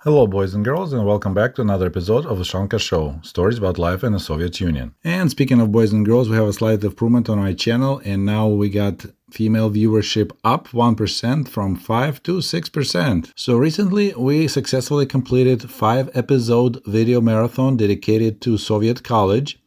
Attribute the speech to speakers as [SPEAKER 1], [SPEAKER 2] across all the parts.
[SPEAKER 1] Hello, boys and girls, and welcome back to another episode of Ushanka Show, stories about life in the Soviet Union. And speaking of boys and girls, we have a slight improvement on my channel, and now we got female viewership up 1% from 5 to 6%. So recently, we successfully completed 5-episode video marathon dedicated to Soviet college.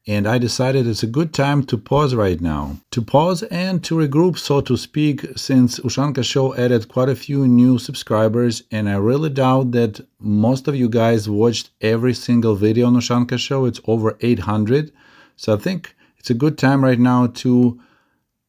[SPEAKER 1] And I decided it's a good time to pause right now. To pause and to regroup, so to speak, since Ushanka Show added quite a few new subscribers, and I really doubt that most of you guys watched every single video on Ushanka Show. It's over 800. So I think it's a good time right now to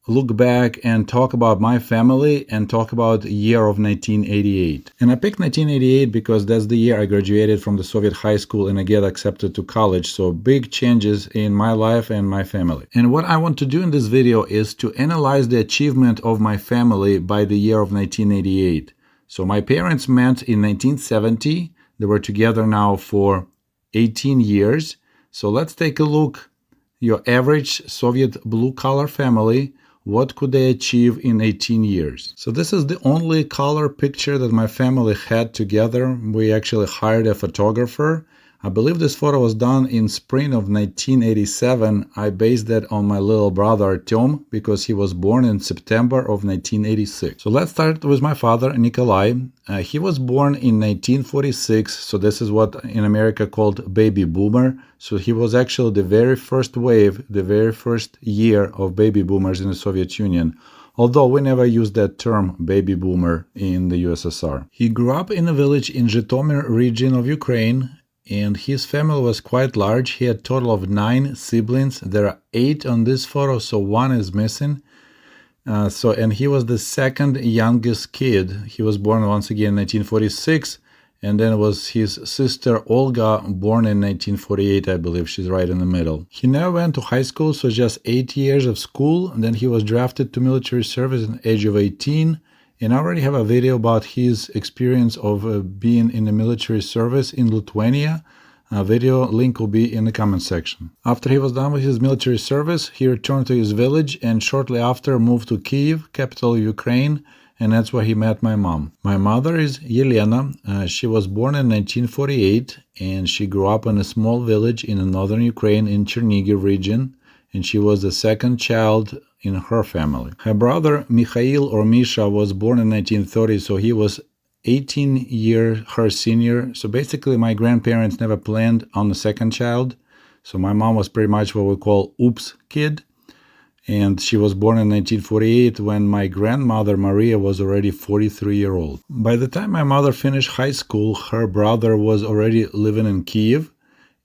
[SPEAKER 1] look back and talk about my family and talk about the year of 1988. And I picked 1988 because that's the year I graduated from the Soviet high school and I get accepted to college. So big changes in my life and my family. And what I want to do in this video is to analyze the achievement of my family by the year of 1988. So my parents met in 1970. They were together now for 18 years. So let's take a look. Your average Soviet blue-collar family, what could they achieve in 18 years? So this is the only color picture that my family had together. We actually hired a photographer. I believe this photo was done in spring of 1987. I based that on my little brother Artyom because he was born in September of 1986. So let's start with my father, Nikolai. He was born in 1946, so this is what in America called baby boomer. So he was actually the very first wave, the very first year of baby boomers in the Soviet Union. Although we never used that term baby boomer in the USSR. He grew up in a village in Zhytomyr region of Ukraine. And his family was quite large. He had a total of 9 siblings. There are 8 on this photo, so 1 is missing. And he was the second youngest kid. He was born once again in 1946, and then was his sister Olga, born in 1948, I believe. She's right in the middle. He never went to high school, so just 8 years of school. And then he was drafted to military service at the age of 18. And I already have a video about his experience of being in the military service in Lithuania. A video link will be in the comment section. After he was done with his military service, he returned to his village and shortly after moved to Kyiv, capital of Ukraine, and that's where he met my mom. My mother is Yelena. She was born in 1948 and she grew up in a small village in northern Ukraine in Chernihiv region, and she was the second child in her family. Her brother Mikhail or Misha was born in 1930, so he was 18 years her senior. So basically my grandparents never planned on the second child. So my mom was pretty much what we call oops kid. And she was born in 1948 when my grandmother Maria was already 43-year-old. By the time my mother finished high school, her brother was already living in Kyiv.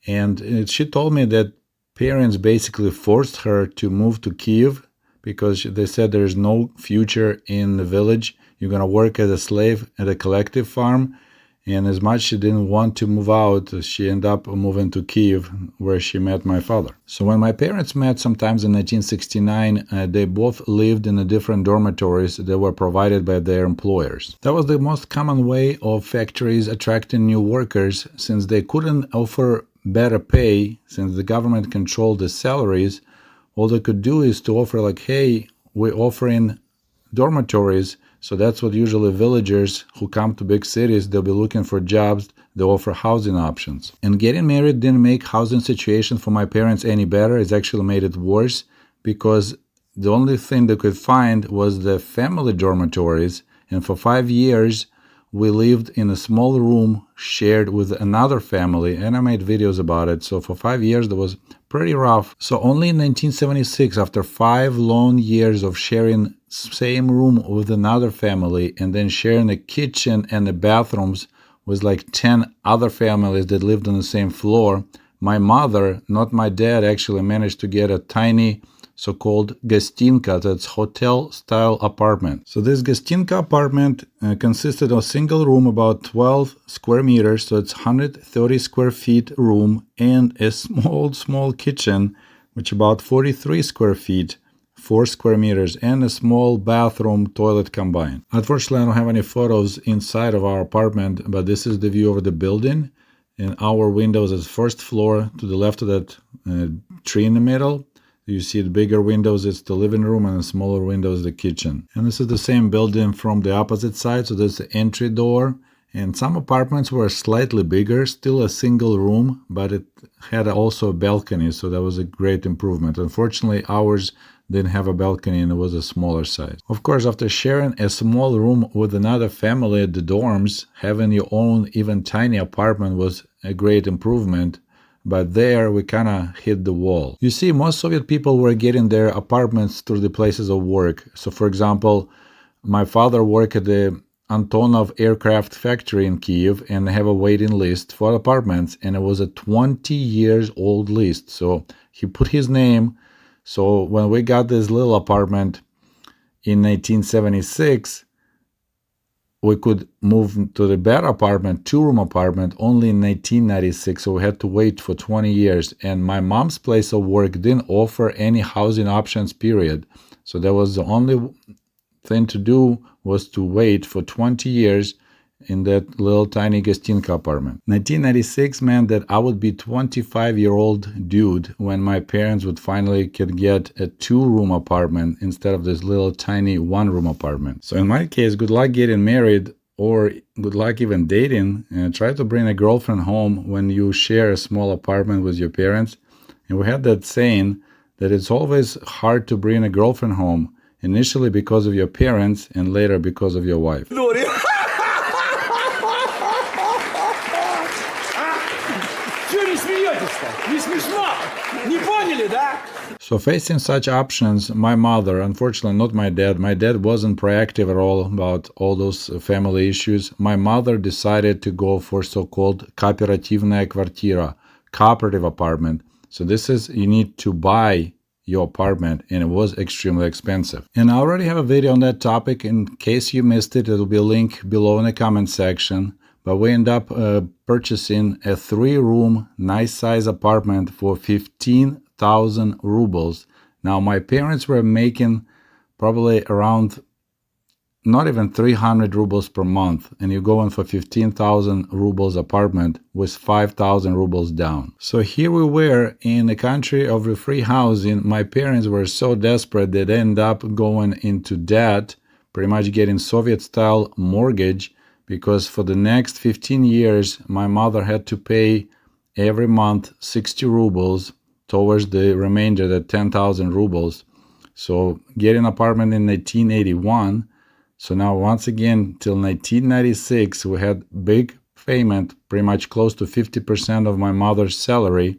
[SPEAKER 1] And she told me that parents basically forced her to move to Kyiv because they said there's no future in the village. You're going to work as a slave at a collective farm. And as much as she didn't want to move out, she ended up moving to Kyiv, where she met my father. So when my parents met sometimes in 1969, they both lived in the different dormitories that were provided by their employers. That was the most common way of factories attracting new workers, since they couldn't offer better pay, since the government controlled the salaries. All they could do is to offer like, hey, we're offering dormitories. So that's what usually villagers who come to big cities, they'll be looking for jobs. They offer housing options. And getting married didn't make housing situation for my parents any better. It actually made it worse because the only thing they could find was the family dormitories. And for 5 years, we lived in a small room shared with another family, and I made videos about it. So for 5 years, that was pretty rough. So only in 1976, after 5 long years of sharing same room with another family and then sharing a kitchen and the bathrooms with like 10 other families that lived on the same floor, my mother, not my dad, actually managed to get a tiny so-called gostinka, that's hotel-style apartment. So this gostinka apartment consisted of a single room, about 12 square meters, so it's 130 square feet room, and a small kitchen, which about 43 square feet, 4 square meters, and a small bathroom, toilet combined. Unfortunately, I don't have any photos inside of our apartment, but this is the view over the building, and our windows is first floor to the left of that tree in the middle. You see the bigger windows, it's the living room, and the smaller windows, the kitchen. And this is the same building from the opposite side. So there's the entry door, And some apartments were slightly bigger, still a single room, but it had also a balcony, so that was a great improvement. Unfortunately, ours didn't have a balcony and it was a smaller size. Of course, after sharing a small room with another family at the dorms, having your own even tiny apartment was a great improvement. But there we kind of hit the wall. You see, most Soviet people were getting their apartments through the places of work. So for example, my father worked at the Antonov aircraft factory in Kiev, and they have a waiting list for apartments, and it was a 20 years old list. So he put his name. So when we got this little apartment in 1976, we could move to the better apartment, two-room apartment, only in 1996. So we had to wait for 20 years. And my mom's place of work didn't offer any housing options, period. So that was the only thing to do, was to wait for 20 years in that little tiny Gostinka apartment. 1996 meant that I would be 25-year-old dude when my parents would finally could get a two-room apartment instead of this little tiny one-room apartment. So in my case, good luck getting married, or good luck even dating. Try to bring a girlfriend home when you share a small apartment with your parents. And we had that saying that it's always hard to bring a girlfriend home, initially because of your parents and later because of your wife. So facing such options, my mother, unfortunately not my dad wasn't proactive at all about all those family issues. My mother decided to go for so-called kooperativная kvartira, cooperative apartment. So this is, you need to buy your apartment, and it was extremely expensive. And I already have a video on that topic. In case you missed it, it'll be a link below in the comment section. But we end up purchasing a 3-room, nice size apartment for 15,000 rubles. Now, my parents were making probably around not even 300 rubles per month, and you're going for 15,000 rubles apartment with 5,000 rubles down. So here we were in the country of the free housing. My parents were so desperate that they ended up going into debt, pretty much getting Soviet-style mortgage, because for the next 15 years, my mother had to pay every month 60 rubles towards the remainder, the 10,000 rubles. So getting an apartment in 1981. So now once again, till 1996, we had big payment, pretty much close to 50% of my mother's salary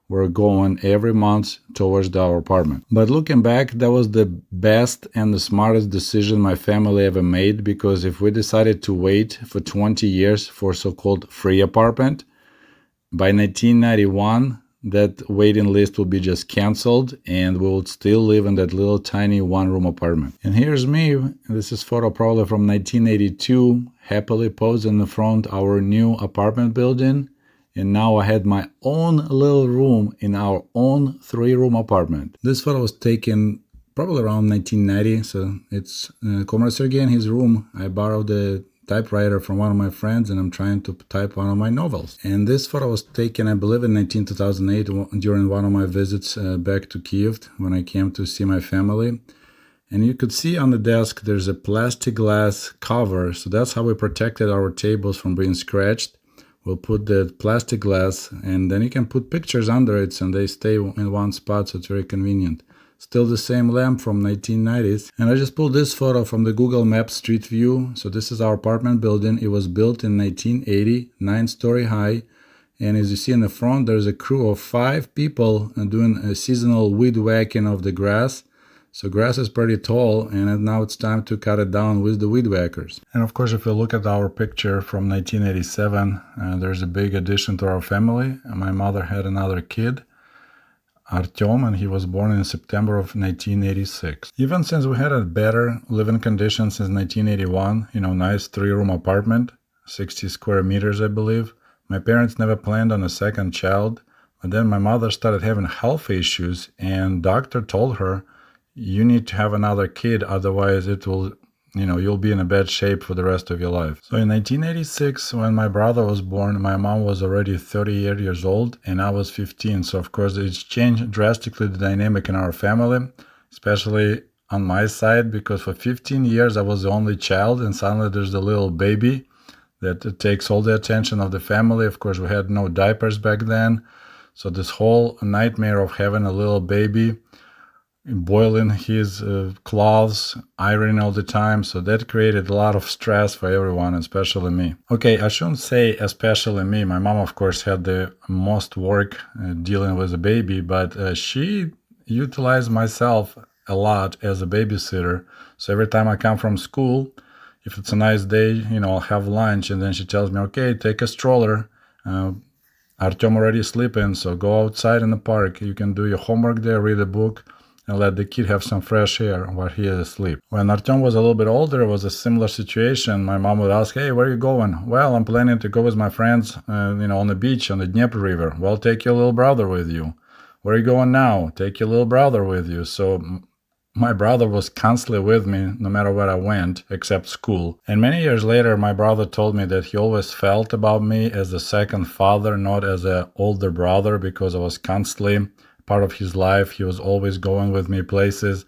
[SPEAKER 1] were going every month towards our apartment. But looking back, that was the best and the smartest decision my family ever made, because if we decided to wait for 20 years for so-called free apartment, by 1991, that waiting list will be just canceled and we would still live in that little tiny one-room apartment. And here's me. This is photo probably from 1982, happily posed in the front of our new apartment building. And now I had my own little room in our own 3-room apartment. This photo was taken probably around 1990. So it's Comrade Sergey in his room. I borrowed the typewriter from one of my friends, and I'm trying to type one of my novels. And this photo was taken, I believe, in 2008 during one of my visits back to Kiev when I came to see my family. And you could see on the desk there's a plastic glass cover, so that's how we protected our tables from being scratched. We'll put the plastic glass, and then you can put pictures under it, and they stay in one spot, so it's very convenient. Still the same lamp from 1990s. And I just pulled this photo from the Google Maps Street View. So this is our apartment building. It was built in 1980, 9-story high. And as you see in the front, there's a crew of 5 people doing a seasonal weed whacking of the grass. So grass is pretty tall, and now it's time to cut it down with the weed whackers. And of course, if you look at our picture from 1987, there's a big addition to our family. My mother had another kid, Artyom, and he was born in September of 1986. Even since we had a better living condition since 1981, nice 3-room apartment, 60 square meters, I believe, my parents never planned on a second child. But then my mother started having health issues, and doctor told her, you need to have another kid, otherwise it will, you'll be in a bad shape for the rest of your life. So in 1986, when my brother was born, my mom was already 38 years old and I was 15. So of course it's changed drastically the dynamic in our family, especially on my side, because for 15 years I was the only child, and suddenly there's the little baby that takes all the attention of the family. Of course, we had no diapers back then. So this whole nightmare of having a little baby, boiling his clothes, ironing all the time. So that created a lot of stress for everyone, especially me. Okay, I shouldn't say especially me. My mom, of course, had the most work dealing with the baby, but she utilized myself a lot as a babysitter. So every time I come from school, if it's a nice day, I'll have lunch, and then she tells me, okay, take a stroller. Artyom already sleeping, so go outside in the park. You can do your homework there, read a book, and let the kid have some fresh air while he is asleep. When Artyom was a little bit older, it was a similar situation. My mom would ask, hey, where are you going? Well, I'm planning to go with my friends, on the beach, on the Dnieper River. Well, take your little brother with you. Where are you going now? Take your little brother with you. So my brother was constantly with me no matter where I went, except school. And many years later, my brother told me that he always felt about me as a second father, not as an older brother, because I was constantly part of his life. He was always going with me places.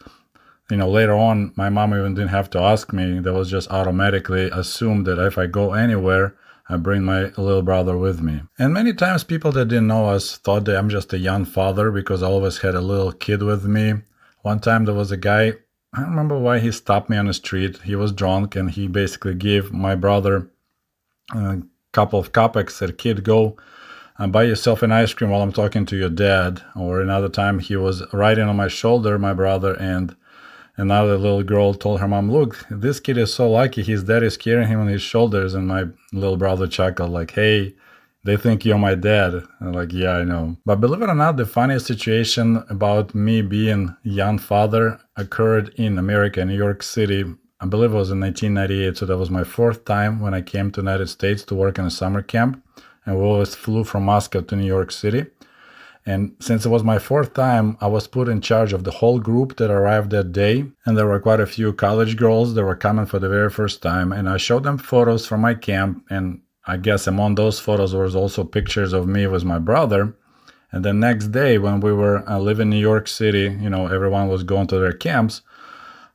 [SPEAKER 1] Later on, my mom even didn't have to ask me. That was just automatically assumed that if I go anywhere, I bring my little brother with me. And many times people that didn't know us thought that I'm just a young father because I always had a little kid with me. One time there was a guy, I don't remember why he stopped me on the street. He was drunk and he basically gave my brother a couple of kopecks, said, kid, go buy yourself an ice cream while I'm talking to your dad. Or another time he was riding on my shoulder, my brother, and another little girl told her mom, look, this kid is so lucky, his dad is carrying him on his shoulders. And my little brother chuckled like, hey, they think you're my dad. I'm like, yeah, I know. But believe it or not, the funniest situation about me being young father occurred in America, New York City. I believe it was in 1998. So that was my fourth time when I came to the United States to work in a summer camp. And we always flew from Moscow to New York City. And since it was my fourth time, I was put in charge of the whole group that arrived that day. And there were quite a few college girls that were coming for the very first time. And I showed them photos from my camp, and I guess among those photos there was also pictures of me with my brother. And the next day when we were living in New York City, everyone was going to their camps.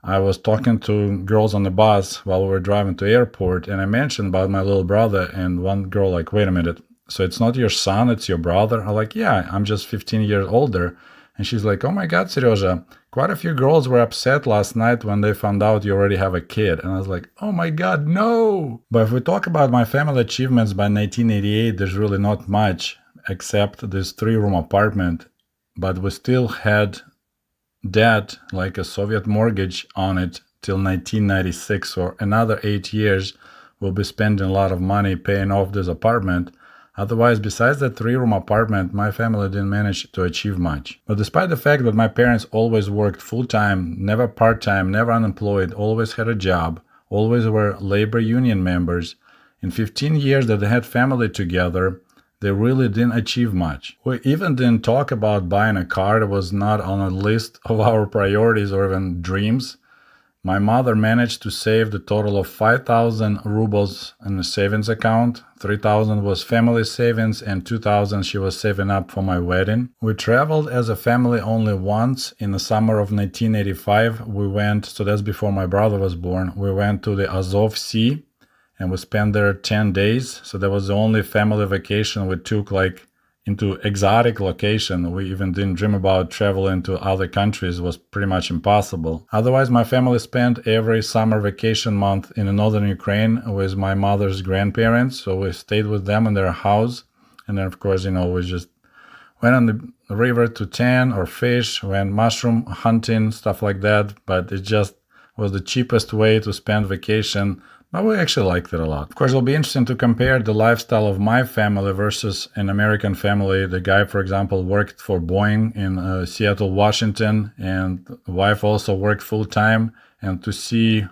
[SPEAKER 1] I was talking to girls on the bus while we were driving to airport, and I mentioned about my little brother, and one girl like, wait a minute, so it's not your son, it's your brother? I'm like, yeah, I'm just 15 years older. And she's like, oh my God, Seryoja, quite a few girls were upset last night when they found out you already have a kid. And I was like, oh my God, no. But if we talk about my family achievements by 1988, there's really not much except this 3-room apartment. But we still had debt, like a Soviet mortgage on it, till 1996, or another 8 years. We'll be spending a lot of money paying off this apartment. Otherwise, besides that 3-room apartment, my family didn't manage to achieve much. But despite the fact that my parents always worked full-time, never part-time, never unemployed, always had a job, always were labor union members, in 15 years that they had family together, they really didn't achieve much. We even didn't talk about buying a car. That was not on a list of our priorities or even dreams. My mother managed to save the total of 5,000 rubles in a savings account. 3,000 was family savings, and 2,000 she was saving up for my wedding. We traveled as a family only once in the summer of 1985. We went, so that's before my brother was born, we went to the Azov Sea, and we spent there 10 days. So that was the only family vacation we took, like, into exotic location. We even didn't dream about traveling to other countries. It was pretty much impossible. Otherwise, my family spent every summer vacation month in northern Ukraine with my mother's grandparents. So we stayed with them in their house. And then, of course, we just went on the river to tan or fish, went mushroom hunting, stuff like that. But it just was the cheapest way to spend vacation. But we actually liked it a lot. Of course, it'll be interesting to compare the lifestyle of my family versus an American family. The guy, for example, worked for Boeing in Seattle, Washington, and the wife also worked full-time. And to see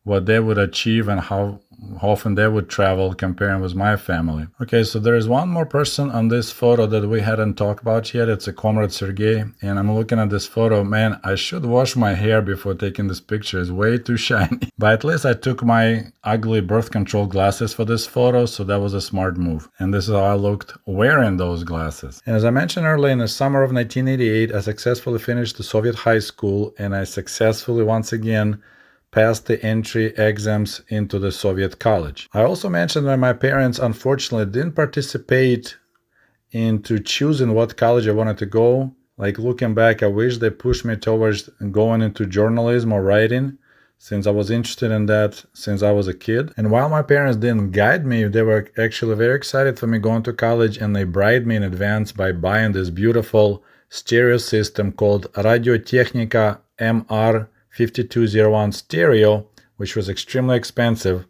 [SPEAKER 1] what they would achieve and how often they would travel comparing with my family. Okay, so there is one more person on this photo that we hadn't talked about yet. It's a comrade Sergey, and I'm looking at this photo. Man, I should wash my hair before taking this picture. It's way too shiny. But at least I took my ugly birth control glasses for this photo, so that was a smart move. And this is how I looked wearing those glasses. And as I mentioned earlier, in the summer of 1988, I successfully finished the Soviet high school, and I successfully once again passed the entry exams into the Soviet college. I also mentioned that my parents unfortunately didn't participate into choosing what college I wanted to go. Like, looking back, I wish they pushed me towards going into journalism or writing, since I was interested in that since I was a kid. And while my parents didn't guide me, they were actually very excited for me going to college, and they bribed me in advance by buying this beautiful stereo system called Radiotechnica MR5201 stereo, which was extremely expensive.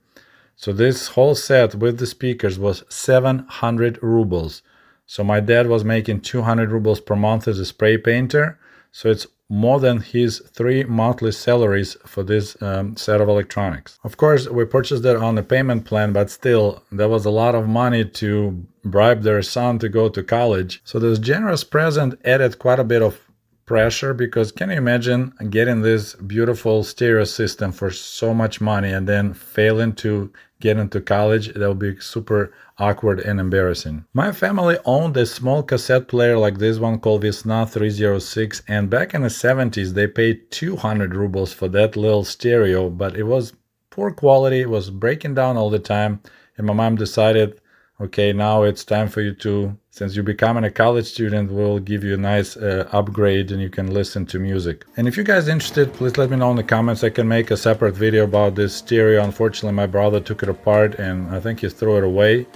[SPEAKER 1] So this whole set with the speakers was 700 rubles. So my dad was making 200 rubles per month as a spray painter. So it's more than his 3 monthly salaries for this set of electronics. Of course, we purchased that on a payment plan, but still, that was a lot of money to bribe their son to go to college. So this generous present added quite a bit of pressure, because can you imagine getting this beautiful stereo system for so much money and then failing to get into college? That would be super awkward and embarrassing. My family owned a small cassette player like this one called Vesna 306, and back in the 70s they paid 200 rubles for that little stereo, but it was poor quality, it was breaking down all the time, and my mom decided, okay, now it's time for you to, since you're becoming a college student, we'll give you a nice upgrade and you can listen to music. And if you guys are interested, please let me know in the comments. I can make a separate video about this stereo. Unfortunately, my brother took it apart and I think he threw it away.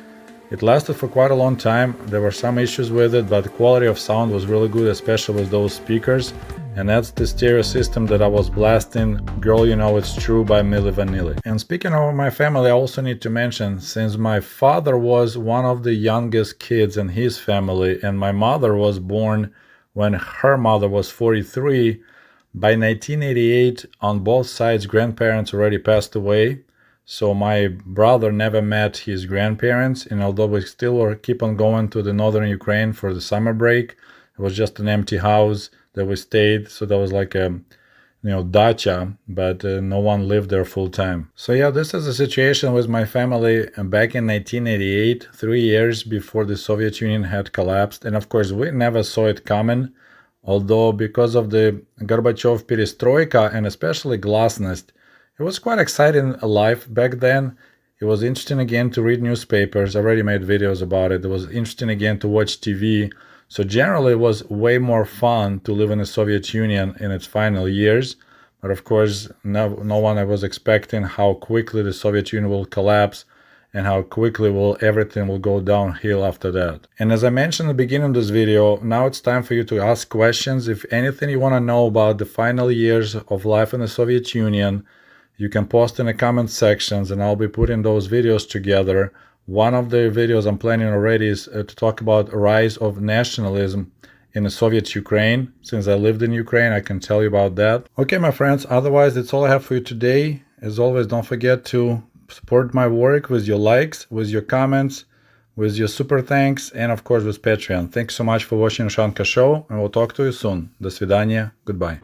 [SPEAKER 1] It lasted for quite a long time. There were some issues with it, but the quality of sound was really good, especially with those speakers. And that's the stereo system that I was blasting, Girl You Know It's True by Milli Vanilli. And speaking of my family, I also need to mention, since my father was one of the youngest kids in his family, and my mother was born when her mother was 43, by 1988, on both sides, grandparents already passed away. So my brother never met his grandparents, and although we still were keep on going to the northern Ukraine for the summer break, it was just an empty house that we stayed. So that was like a dacha, but no one lived there full time. So yeah, this is the situation with my family back in 1988, 3 years before the Soviet Union had collapsed. And of course, we never saw it coming, although because of the Gorbachev perestroika and especially glasnost, it was quite exciting life back then. It was interesting again to read newspapers. I already made videos about it. It was interesting again to watch TV. So generally, it was way more fun to live in the Soviet Union in its final years. But of course, no one was expecting how quickly the Soviet Union will collapse and how quickly everything will go downhill after that. And as I mentioned in the beginning of this video, now it's time for you to ask questions. If anything you want to know about the final years of life in the Soviet Union, you can post in the comment sections and I'll be putting those videos together. One of the videos I'm planning already is to talk about the rise of nationalism in the Soviet Ukraine. Since I lived in Ukraine, I can tell you about that. Okay, my friends, otherwise that's all I have for you today. As always, don't forget to support my work with your likes, with your comments, with your super thanks, and of course with Patreon. Thanks so much for watching Ushanka Show, and we'll talk to you soon. До свидания. Goodbye.